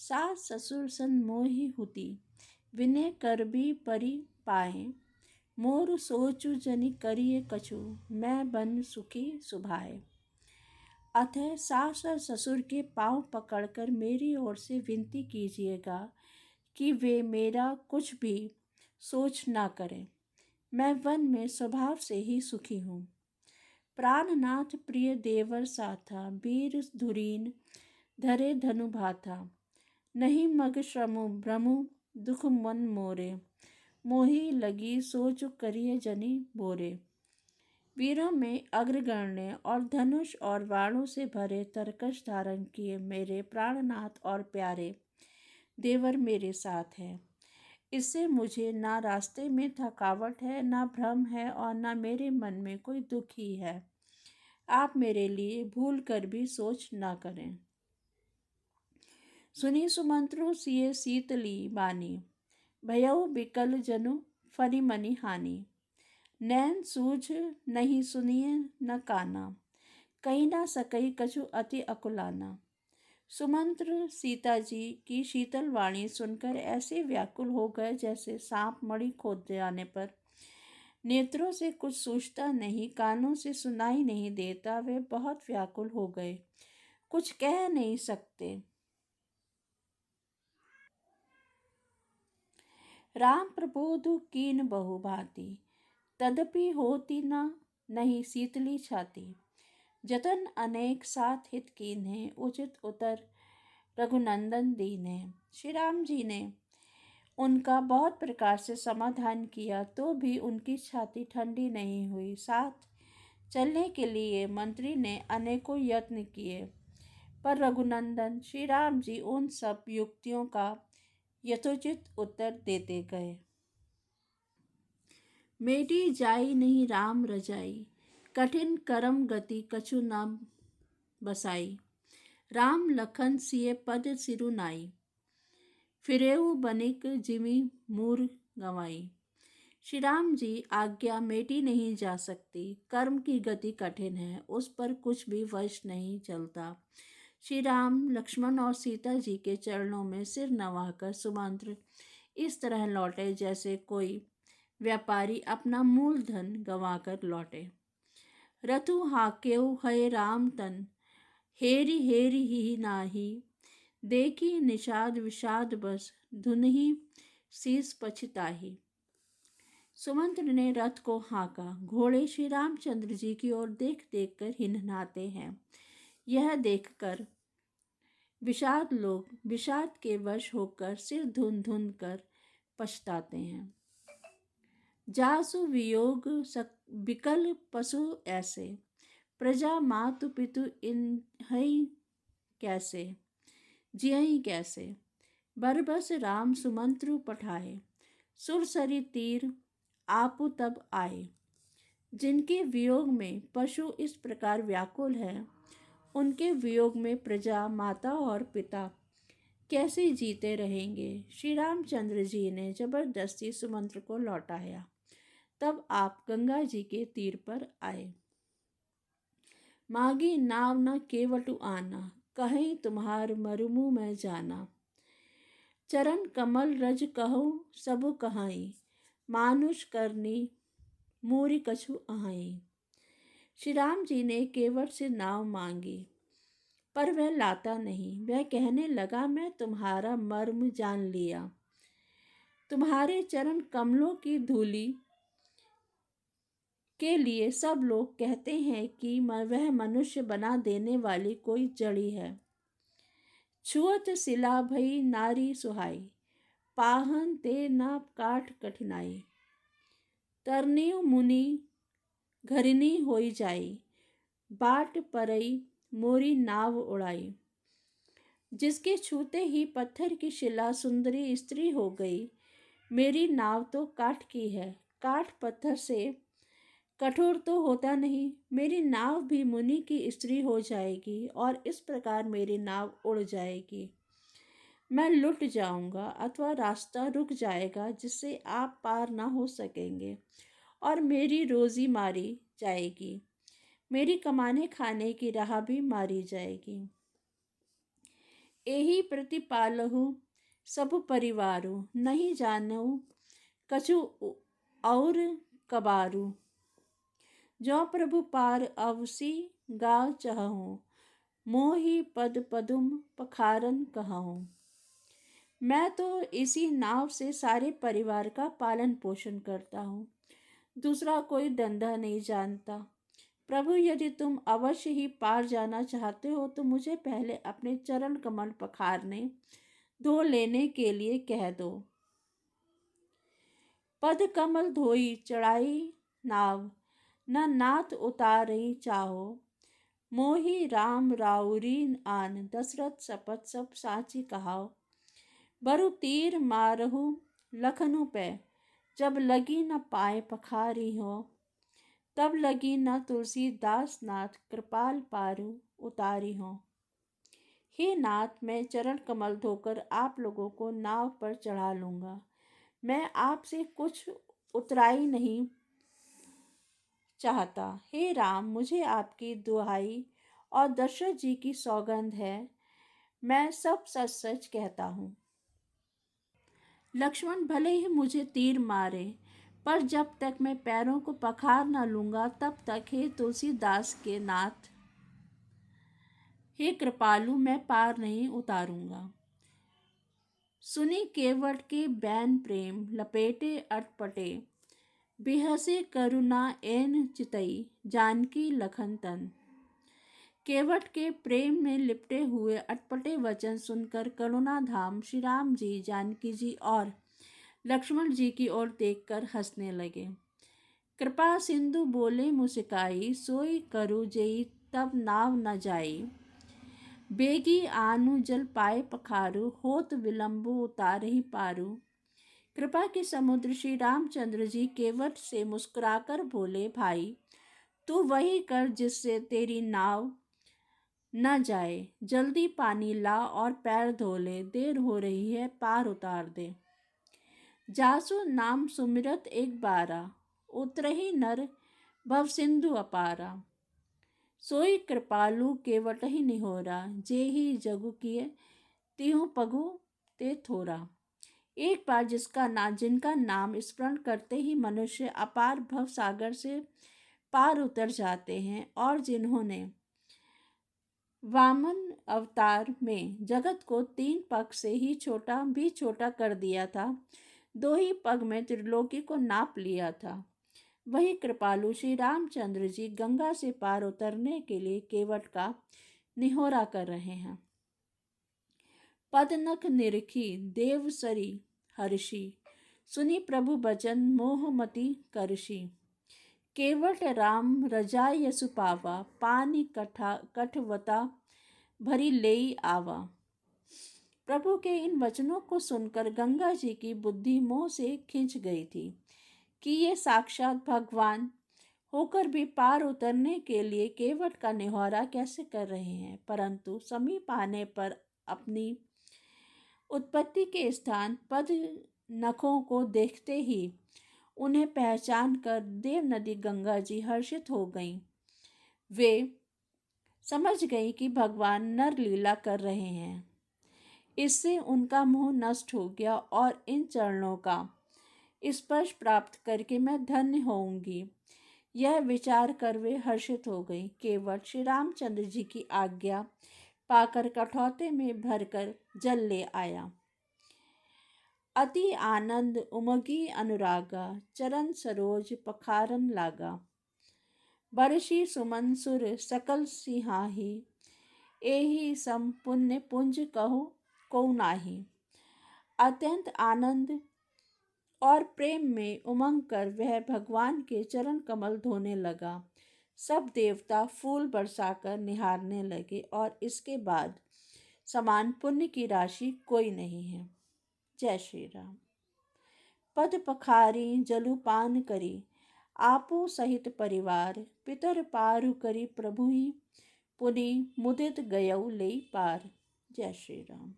सास ससुर सन मोहि हुती, विनय करबी परि पाए। मोर सोचु जनि करिए कछु, मैं बन सुखी सुभाए। अतः सास और ससुर के पांव पकड़कर मेरी ओर से विनती कीजिएगा कि वे मेरा कुछ भी सोच ना करें। मैं वन में स्वभाव से ही सुखी हूँ। प्राणनाथ प्रिय देवर साथा, वीर धुरीन धरे धनु भाथा। नहीं मग श्रमु भ्रमु, दुख मन मोरे। मोहि लगी सोच करिए जनि बोरे। वीरों में अग्रगण्य और धनुष और बाणों से भरे तरकश धारण किए मेरे प्राणनाथ और प्यारे देवर मेरे साथ हैं। इससे मुझे ना रास्ते में थकावट है, ना भ्रम है और ना मेरे मन में कोई दुख ही है। आप मेरे लिए भूल कर भी सोच ना करें। सुनी सुमंत्रो सिए शीतली बानी, भयउ बिकल जनु फनि मनि हानि। नैन सूझ नहीं सुनिए न काना, कही ना सकई कछु अति अकुलाना। सुमंत्र सीता जी की शीतल वाणी सुनकर ऐसे व्याकुल हो गए जैसे सांप मणि खोद जाने पर नेत्रों से कुछ सूझता नहीं, कानों से सुनाई नहीं देता। वे बहुत व्याकुल हो गए, कुछ कह नहीं सकते। राम प्रबोध कीन बहु भांति, तदपि होती न नहीं शीतली छाती। जतन अनेक साथ हित कीन्हे, उचित उतर रघुनंदन दीन्हे। श्री राम जी ने उनका बहुत प्रकार से समाधान किया तो भी उनकी छाती ठंडी नहीं हुई। साथ चलने के लिए मंत्री ने अनेकों यत्न किए, पर रघुनंदन श्री राम जी उन सब युक्तियों का यथोचित उत्तर देते गए। मेटी जाई नहीं राम रजाई, कठिन करम गति कछु न बसाई। राम लखन सिए पद सिरु नाई, फिरेऊ बनिक जिमि मूर गंवाई। श्री राम जी आज्ञा मेटी नहीं जा सकती, कर्म की गति कठिन है, उस पर कुछ भी वश नहीं चलता। श्री राम लक्ष्मण और सीता जी के चरणों में सिर नवाकर सुमंत्र इस तरह लौटे जैसे कोई व्यापारी अपना मूलधन गंवाकर लौटे। रथु हाकेऊ हय राम तन, हेरी हेरी ही नाही। देखी निषाद विषाद बस, धुनहि शीस पछिताही। सुमंत्र ने रथ को हाँका। घोड़े श्री रामचंद्र जी की ओर देख देख कर हिनहाते हैं। यह देखकर विषाद लोग विषाद के वश होकर सिर धुन धुन कर पछताते हैं। जासु वियोग विकल पशु ऐसे, प्रजा मातु पितु इन हई कैसे, जियई कैसे। बरबस राम सुमंत्रु पठाए, सुरसरी तीर आपु तब आए। जिनके वियोग में पशु इस प्रकार व्याकुल है, उनके वियोग में प्रजा माता और पिता कैसे जीते रहेंगे। श्री रामचंद्र जी ने जबरदस्ती सुमंत्र को लौटाया। तब आप गंगा जी के तीर पर आए। मागी नाव न केवटु आना, कहीं तुम्हार मरुमु में जाना। चरण कमल रज कहो सबु कहाई, मानुष करनी मूरी कछु आहाई। श्री राम जी ने केवट से नाव मांगी, पर वह लाता नहीं। वह कहने लगा, मैं तुम्हारा मर्म जान लिया। तुम्हारे चरण कमलों की धूली के लिए सब लोग कहते हैं कि वह मनुष्य बना देने वाली कोई जड़ी है। छुअत सिला भई नारी सुहाई, पाहन ते ना काठ कठिनाई। तरनियु मुनि घरिनी होई जाई, बाट परई मोरी नाव उड़ाई। जिसके छूते ही पत्थर की शिला सुंदरी स्त्री हो गई। मेरी नाव तो काठ की है, काठ पत्थर से कठोर तो होता नहीं। मेरी नाव भी मुनि की स्त्री हो जाएगी और इस प्रकार मेरी नाव उड़ जाएगी। मैं लुट जाऊंगा अथवा रास्ता रुक जाएगा, जिससे आप पार ना हो सकेंगे और मेरी रोजी मारी जाएगी। मेरी कमाने खाने की राह भी मारी जाएगी। एही प्रतिपालहु सब परिवारु, नहीं जानऊ कछु और कबारू। जो प्रभु पार अवसी गाव चहऊँ, मोहि पद पदुम पखारन कहूँ। मैं तो इसी नाव से सारे परिवार का पालन पोषण करता हूँ, दूसरा कोई धंधा नहीं जानता। प्रभु, यदि तुम अवश्य ही पार जाना चाहते हो तो मुझे पहले अपने चरण कमल पखारने धो लेने के लिए कह दो। पद कमल धोई चढ़ाई नाव, न नाथ उतारई चाहो। मोहि राम राउरी आन, दशरथ शपथ सब साची कहाओ। बरु तीर मारहु लखनऊ पे, जब लगी न पाए पखारी हो। तब लगी न तुलसीदास नाथ, कृपाल पारु उतारी हो। हे नाथ, मैं चरण कमल धोकर आप लोगों को नाव पर चढ़ा लूँगा। मैं आपसे कुछ उतराई नहीं चाहता। हे राम, मुझे आपकी दुहाई और दशरथ जी की सौगंध है, मैं सब सच सच कहता हूँ। लक्ष्मण भले ही मुझे तीर मारे, पर जब तक मैं पैरों को पखार न लूँगा तब तक हे तुलसीदास के नाथ, हे कृपालु, मैं पार नहीं उतारूँगा। सुनी केवट के बैन प्रेम, लपेटे अटपटे। बिहसे करुणा एन चितई, जानकी लखन तन। केवट के प्रेम में लिपटे हुए अटपटे वचन सुनकर करुणा धाम श्री राम जी, जानकी जी और लक्ष्मण जी की ओर देखकर हंसने लगे। कृपा सिंधु बोले मुस्काई, सोई करु जेई तब नाव न जाई। बेगी आनु जल पाए पखारू, होत विलंबु उतारहि पारू। कृपा के समुद्र श्री रामचंद्र जी केवट से मुस्कुराकर बोले, भाई तू वही कर जिससे तेरी नाव न जाए। जल्दी पानी ला और पैर धो ले, देर हो रही है, पार उतार दे। जासु नाम सुमिरत एक बारा, उतरहि नर भव सिंधु अपारा। सोई कृपालु केवटहि निहोरा, जेहि जगु किए तिहु पगु ते थोरा। एक बार जिनका नाम स्मरण करते ही मनुष्य अपार भव सागर से पार उतर जाते हैं, और जिन्होंने वामन अवतार में जगत को 3 पग से ही छोटा कर दिया था, 2 ही पग में त्रिलोकी को नाप लिया था, वही कृपालु श्री रामचंद्र जी गंगा से पार उतरने के लिए केवट का निहोरा कर रहे हैं। पदनख निरखी देवसरी हर्षि, सुनी प्रभु बचन मोहमति करषि। केवट राम रजाय यसु पावा, पानी कठवता भरी लेई आवा। प्रभु के इन वचनों को सुनकर गंगा जी की बुद्धि मोह से खिंच गई थी कि ये साक्षात भगवान होकर भी पार उतरने के लिए केवट का निहोरा कैसे कर रहे हैं। परंतु समीप आने पर अपनी उत्पत्ति के स्थान पद नखों को देखते ही उन्हें पहचान कर देव नदी गंगा जी हर्षित हो गईं। वे समझ गई कि भगवान नर लीला कर रहे हैं। इससे उनका मोह नष्ट हो गया और इन चरणों का स्पर्श प्राप्त करके मैं धन्य होऊंगी, यह विचार कर वे हर्षित हो गई। केवट श्री रामचंद्र जी की आज्ञा पाकर कठौते में भरकर जल ले आया। अति आनंद उमगी अनुरागा, चरण सरोज पखारन लागा। बरसी सुमन सुर सकल सिहाही, एहि सम पुण्य पुंज कहो को नाही। अत्यंत आनंद और प्रेम में उमंग कर वह भगवान के चरण कमल धोने लगा। सब देवता फूल बरसाकर निहारने लगे और इसके बाद समान पुण्य की राशि कोई नहीं है। जय श्री राम। पद पखारी जलु पान करी, आपो सहित परिवार। पितर पारु करी प्रभु ही, पुनि मुदित गयौ लेई पार। जय श्री राम।